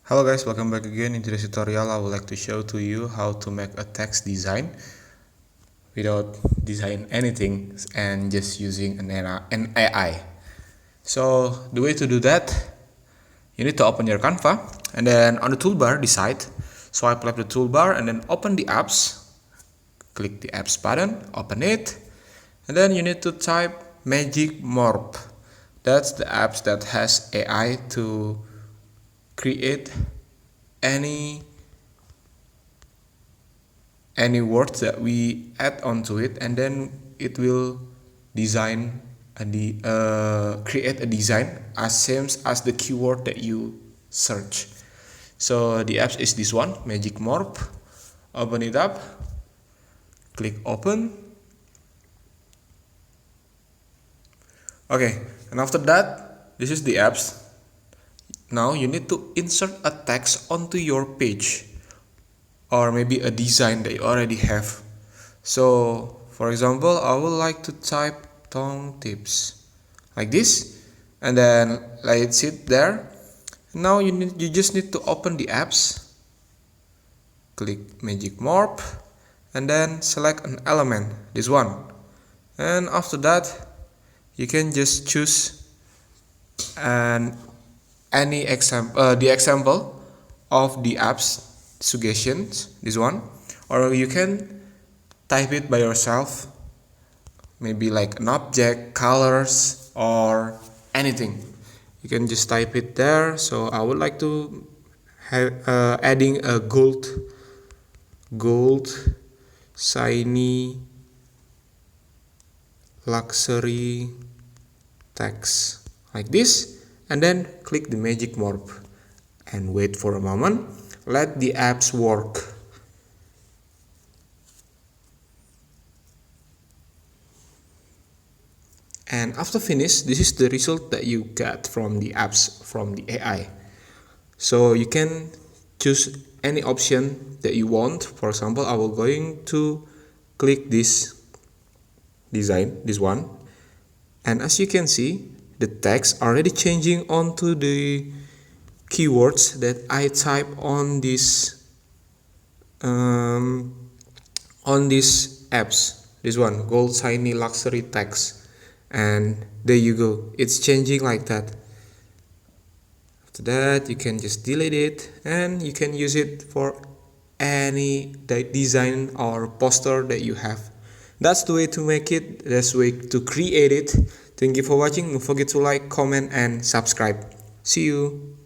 Hello guys, welcome back again. In today's tutorial I would like to show to you how to make a text design without design anything and just using an AI. So the way to do that, you need to open your Canva and then on the toolbar decide, swipe left the toolbar and then open the apps, click the apps button, open it, and then you need to type Magic Morph. That's the apps that has AI to create any words that we add onto it, and then it will design create a design as same as the keyword that you search. So the apps is this one, Magic Morph. Open it up, click open. Okay, and after that, this is the apps. Now you need to insert a text onto your page or maybe a design that you already have. So for example, I would like to type tongue tips like this and then let it sit there. Now you just need to open the apps, click Magic Morph and then select an element, this one, and after that you can just choose the example of the apps suggestions, this one, or you can type it by yourself, maybe like an object, colors, or anything. You can just type it there. So I would like to have adding a gold shiny luxury text like this, and then click the Magic Morph and wait for a moment. Let the apps work. And after finish, this is the result that you get from the apps from the AI. So you can choose any option that you want. For example, I will going to click this design, this one, and as you can see, the text already changing onto the keywords that I type on this apps, this one, gold shiny luxury text, and there you go, it's changing like that. After that you can just delete it and you can use it for any design or poster that you have. That's the way to make it, that's the way to create it. Thank you for watching. Don't forget to like, comment and subscribe. See you.